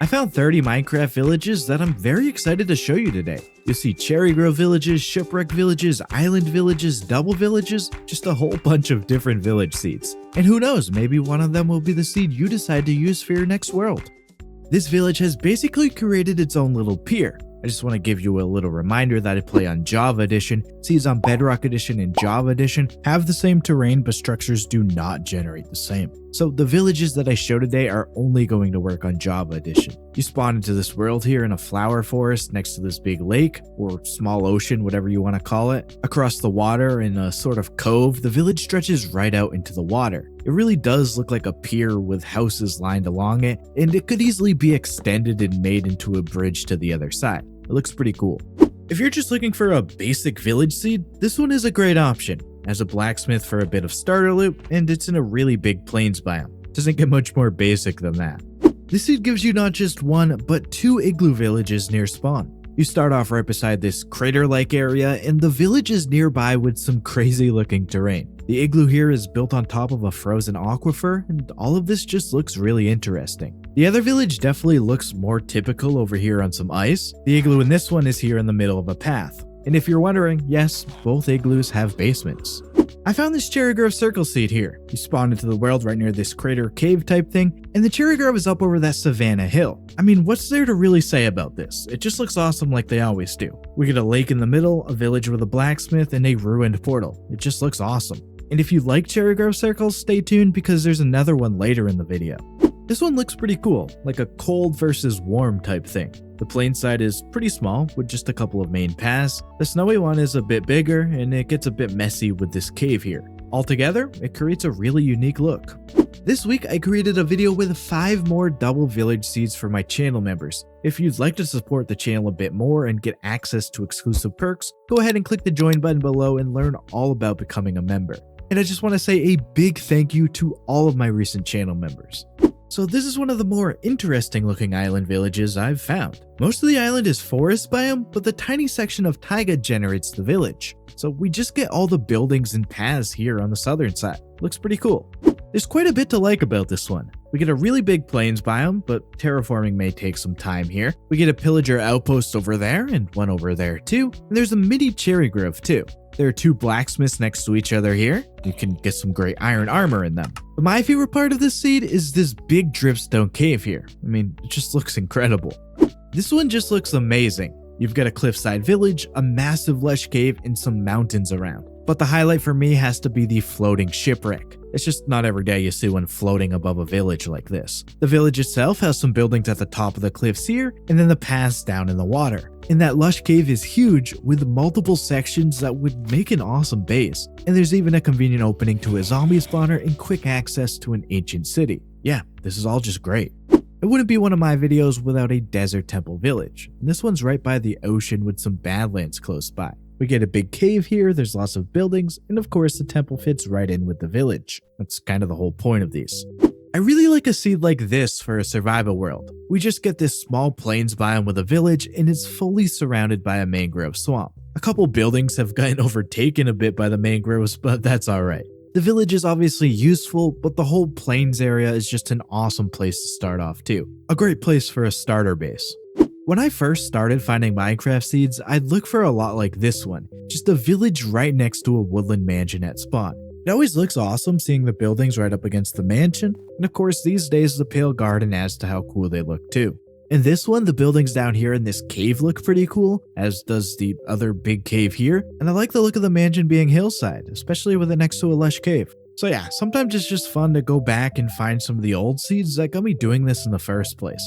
I found 30 Minecraft villages that I'm very excited to show you today. You'll see Cherry Grove villages, Shipwreck villages, Island villages, Double villages, just a whole bunch of different village seeds. And who knows, maybe one of them will be the seed you decide to use for your next world. This village has basically created its own little pier. I just want to give you a little reminder that I play on Java Edition. Seeds on Bedrock Edition and Java Edition have the same terrain, but structures do not generate the same. So the villages that I show today are only going to work on Java Edition. You spawn into this world here in a flower forest next to this big lake, or small ocean, whatever you want to call it. Across the water in a sort of cove, the village stretches right out into the water. It really does look like a pier with houses lined along it, and it could easily be extended and made into a bridge to the other side. It looks pretty cool. If you're just looking for a basic village seed, this one is a great option. It has a blacksmith for a bit of starter loot, and it's in a really big plains biome. Doesn't get much more basic than that. This seed gives you not just one, but 2 igloo villages near spawn. You start off right beside this crater-like area, and the village is nearby with some crazy looking terrain. The igloo here is built on top of a frozen aquifer, and all of this just looks really interesting. The other village definitely looks more typical over here on some ice. The igloo in this one is here in the middle of a path. And if you're wondering, yes, both igloos have basements. I found this Cherry Grove circle seed here. You spawn into the world right near this crater cave type thing, and the Cherry Grove is up over that savanna hill. I mean, what's there to really say about this? It just looks awesome like they always do. We get a lake in the middle, a village with a blacksmith, and a ruined portal. It just looks awesome. And if you like Cherry Grove circles, stay tuned because there's another one later in the video. This one looks pretty cool, like a cold versus warm type thing. The plain side is pretty small with just a couple of main paths. The snowy one is a bit bigger and it gets a bit messy with this cave here. Altogether, it creates a really unique look. This week I created a video with 5 more double village seeds for my channel members. If you'd like to support the channel a bit more and get access to exclusive perks, go ahead and click the join button below and learn all about becoming a member. And I just want to say a big thank you to all of my recent channel members. So this is one of the more interesting looking island villages I've found. Most of the island is forest biome, but the tiny section of Taiga generates the village. So we just get all the buildings and paths here on the southern side. Looks pretty cool. There's quite a bit to like about this one. We get a really big plains biome, but terraforming may take some time here. We get a pillager outpost over there and one over there too. And there's a mini cherry grove too. There are 2 blacksmiths next to each other here. You can get some great iron armor in them. But my favorite part of this seed is this big dripstone cave here. I mean, it just looks incredible. This one just looks amazing. You've got a cliffside village, a massive lush cave, and some mountains around. But the highlight for me has to be the floating shipwreck. It's just not every day you see one floating above a village like this. The village itself has some buildings at the top of the cliffs here, and then the paths down in the water. And that lush cave is huge with multiple sections that would make an awesome base. And there's even a convenient opening to a zombie spawner and quick access to an ancient city. Yeah, this is all just great. It wouldn't be one of my videos without a desert temple village. And this one's right by the ocean with some Badlands close by. We get a big cave here, there's lots of buildings, and of course the temple fits right in with the village. That's kind of the whole point of these. I really like a seed like this for a survival world. We just get this small plains biome with a village and it's fully surrounded by a mangrove swamp. A couple buildings have gotten overtaken a bit by the mangroves, but that's alright. The village is obviously useful, but the whole plains area is just an awesome place to start off too. A great place for a starter base. When I first started finding Minecraft seeds, I'd look for a lot like this one, just a village right next to a woodland mansion at spawn. It always looks awesome seeing the buildings right up against the mansion, and of course these days the pale garden adds to how cool they look too. In this one, the buildings down here in this cave look pretty cool, as does the other big cave here, and I like the look of the mansion being hillside, especially with it next to a lush cave. So yeah, sometimes it's just fun to go back and find some of the old seeds that got me doing this in the first place.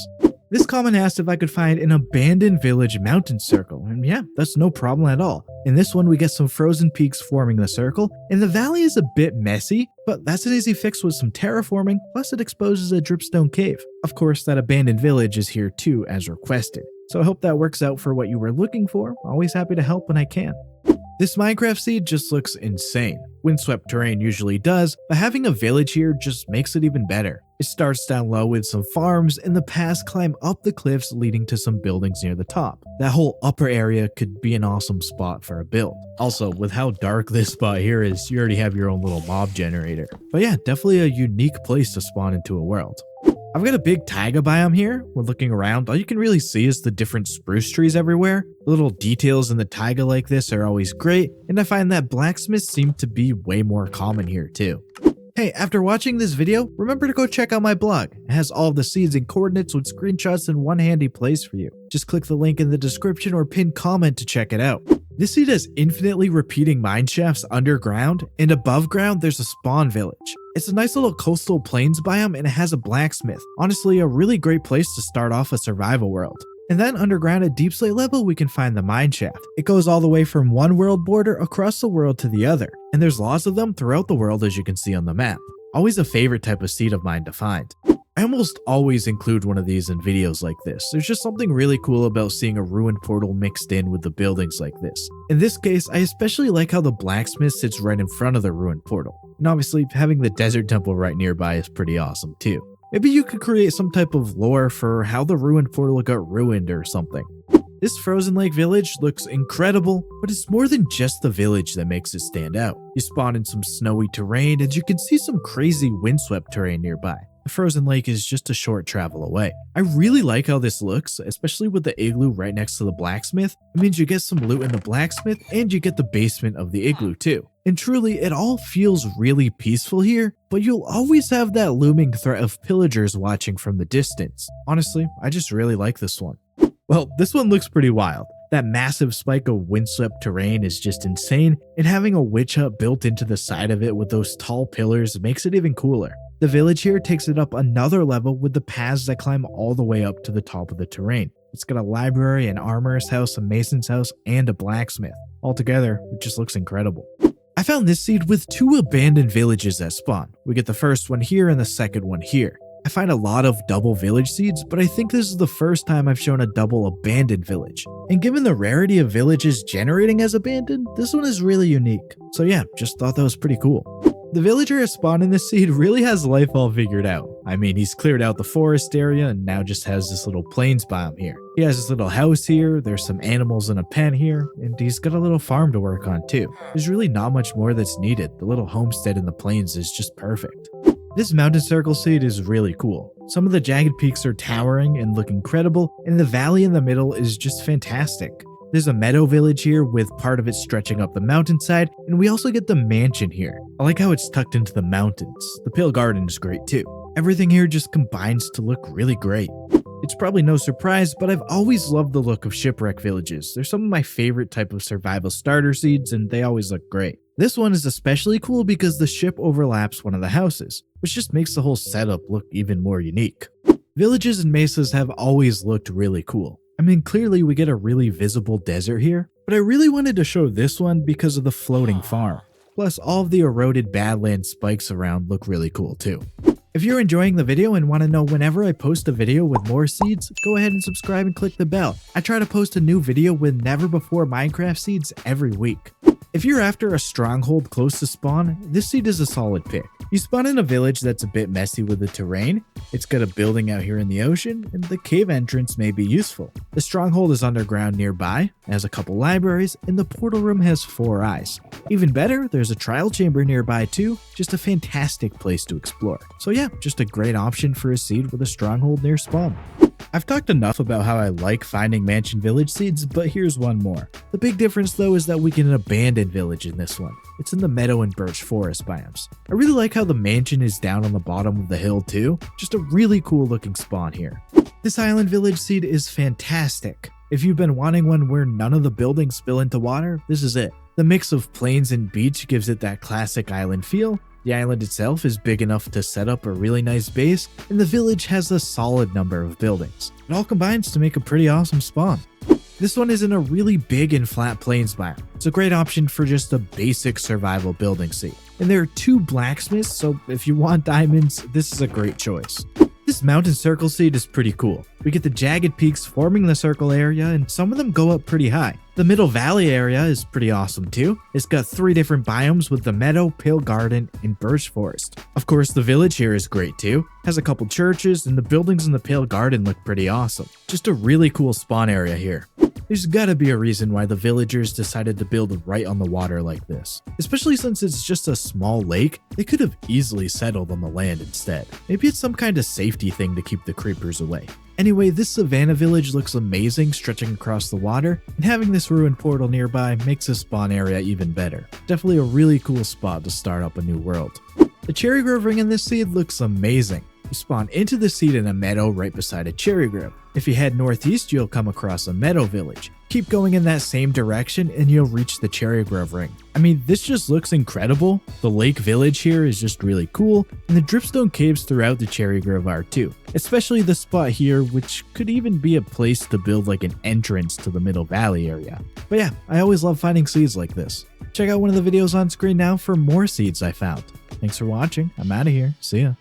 This comment asked if I could find an abandoned village mountain circle, and yeah, that's no problem at all. In this one, we get some frozen peaks forming the circle, and the valley is a bit messy, but that's an easy fix with some terraforming, plus it exposes a dripstone cave. Of course, that abandoned village is here too, as requested. So I hope that works out for what you were looking for. Always happy to help when I can. This Minecraft seed just looks insane. Windswept terrain usually does, but having a village here just makes it even better. It starts down low with some farms, and the paths climb up the cliffs leading to some buildings near the top. That whole upper area could be an awesome spot for a build. Also, with how dark this spot here is, you already have your own little mob generator. But yeah, definitely a unique place to spawn into a world. I've got a big taiga biome here. When looking around, all you can really see is the different spruce trees everywhere. The little details in the taiga like this are always great, and I find that blacksmiths seem to be way more common here too. Hey, after watching this video, remember to go check out my blog. It has all the seeds and coordinates with screenshots in one handy place for you. Just click the link in the description or pinned comment to check it out. This seed has infinitely repeating mineshafts underground, and above ground there's a spawn village. It's a nice little coastal plains biome and it has a blacksmith. Honestly, a really great place to start off a survival world. And then underground at deep slate level, we can find the mineshaft. It goes all the way from one world border across the world to the other, and there's lots of them throughout the world as you can see on the map. Always a favorite type of seed of mine to find. I almost always include one of these in videos like this. There's just something really cool about seeing a ruined portal mixed in with the buildings like this. In this case, I especially like how the blacksmith sits right in front of the ruined portal. And obviously, having the desert temple right nearby is pretty awesome too. Maybe you could create some type of lore for how the ruined portal got ruined or something. This frozen lake village looks incredible, but it's more than just the village that makes it stand out. You spawn in some snowy terrain and you can see some crazy windswept terrain nearby. The frozen lake is just a short travel away. I really like how this looks, especially with the igloo right next to the blacksmith. It means you get some loot in the blacksmith and you get the basement of the igloo too. And truly, it all feels really peaceful here, but you'll always have that looming threat of pillagers watching from the distance. Honestly, I just really like this one. Well, this one looks pretty wild. That massive spike of windswept terrain is just insane, and having a witch hut built into the side of it with those tall pillars makes it even cooler. The village here takes it up another level with the paths that climb all the way up to the top of the terrain. It's got a library, an armorer's house, a mason's house, and a blacksmith. Altogether, it just looks incredible. I found this seed with 2 abandoned villages that spawn. We get the first one here and the second one here. I find a lot of double village seeds, but I think this is the first time I've shown a double abandoned village. And given the rarity of villages generating as abandoned, this one is really unique. So yeah, just thought that was pretty cool. The villager has spawned in this seed really has life all figured out. I mean, he's cleared out the forest area and now just has this little plains biome here. He has this little house here, there's some animals in a pen here, and he's got a little farm to work on too. There's really not much more that's needed. The little homestead in the plains is just perfect. This mountain circle seed is really cool. Some of the jagged peaks are towering and look incredible, and the valley in the middle is just fantastic. There's a meadow village here with part of it stretching up the mountainside, and we also get the mansion here. I like how it's tucked into the mountains. The pale garden is great too. Everything here just combines to look really great. It's probably no surprise, but I've always loved the look of shipwreck villages. They're some of my favorite type of survival starter seeds, and they always look great. This one is especially cool because the ship overlaps one of the houses, which just makes the whole setup look even more unique. Villages and mesas have always looked really cool. I mean, clearly we get a really visible desert here, but I really wanted to show this one because of the floating farm. Plus, all of the eroded Badlands spikes around look really cool too. If you're enjoying the video and want to know whenever I post a video with more seeds, go ahead and subscribe and click the bell. I try to post a new video with never before Minecraft seeds every week. If you're after a stronghold close to spawn, this seed is a solid pick. You spawn in a village that's a bit messy with the terrain, it's got a building out here in the ocean, and the cave entrance may be useful. The stronghold is underground nearby, has a couple libraries, and the portal room has 4 eyes. Even better, there's a trial chamber nearby too, just a fantastic place to explore. So yeah, just a great option for a seed with a stronghold near spawn. I've talked enough about how I like finding mansion village seeds, but here's one more. The big difference though is that we get an abandoned village in this one. It's in the meadow and birch forest biomes. I really like how the mansion is down on the bottom of the hill too, just a really cool looking spawn here. This island village seed is fantastic. If you've been wanting one where none of the buildings spill into water, this is it. The mix of plains and beach gives it that classic island feel. The island itself is big enough to set up a really nice base, and the village has a solid number of buildings. It all combines to make a pretty awesome spawn. This one is in a really big and flat plains biome. It's a great option for just a basic survival building seed. And there are 2 blacksmiths, so if you want diamonds, this is a great choice. This mountain circle seed is pretty cool. We get the jagged peaks forming the circle area, and some of them go up pretty high. The middle valley area is pretty awesome too. It's got 3 different biomes with the meadow, pale garden, and birch forest. Of course, the village here is great too. Has a couple churches, and the buildings in the pale garden look pretty awesome. Just a really cool spawn area here. There's gotta be a reason why the villagers decided to build right on the water like this. Especially since it's just a small lake, they could have easily settled on the land instead. Maybe it's some kind of safety thing to keep the creepers away. Anyway, this savannah village looks amazing stretching across the water, and having this ruined portal nearby makes this spawn area even better. Definitely a really cool spot to start up a new world. The cherry grove ring in this seed looks amazing. You spawn into the seed in a meadow right beside a cherry grove. If you head northeast, you'll come across a meadow village. Keep going in that same direction and you'll reach the cherry grove ring. I mean, this just looks incredible. The lake village here is just really cool, and the dripstone caves throughout the cherry grove are too. Especially the spot here, which could even be a place to build like an entrance to the middle valley area. But yeah, I always love finding seeds like this. Check out one of the videos on screen now for more seeds I found. Thanks for watching. I'm out of here. See ya.